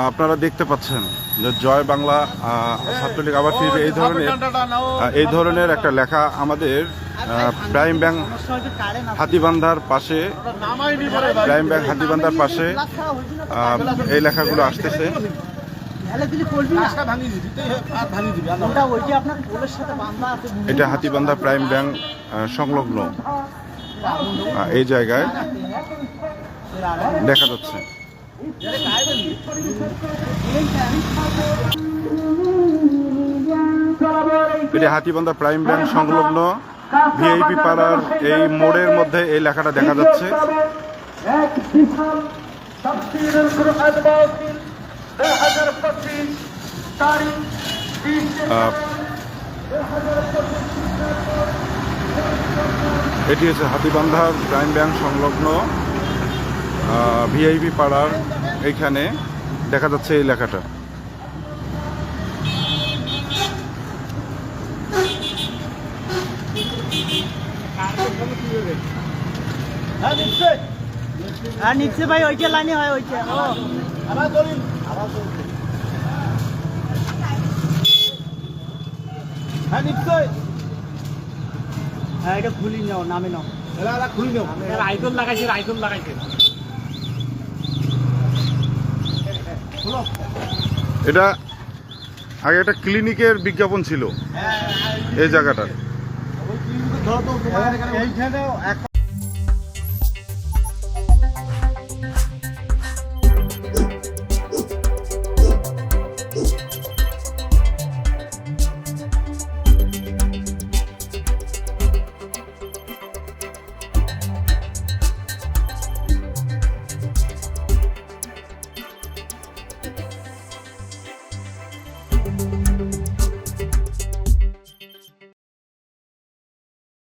আপনারা দেখতে পাচ্ছেন যে জয় বাংলা ছাত্রলীগ আবার ফিরবে এই ধরনের একটা লেখা আমাদের প্রাইম ব্যাংক হাতিবান্ধার পাশে এই লেখাগুলো আসতেছে। এটা হাতিবান্ধা প্রাইম ব্যাংক সংলগ্ন এই জায়গায় দেখা যাচ্ছে। এটা হাতিবান্ধা প্রাইম ব্যাংক সংলগ্ন ভিআইপি পাড়ার এই মোড়ের মধ্যে এই লেখাটা দেখা যাচ্ছে। এটি হচ্ছে হাতিবান্ধার প্রাইম ব্যাংক সংলগ্ন ভিআইপি পাড়ার এইখানে দেখা যাচ্ছে এই লেখাটা। নিচ্ছে ভাই ওইটা লাইনে হয় ওইটা হ্যাঁ এটা খুলি নাও নামে নাও খুলি নাও রাইদুল লাগাইছে এটা আগে একটা ক্লিনিকের বিজ্ঞাপন ছিল এই জায়গাটা।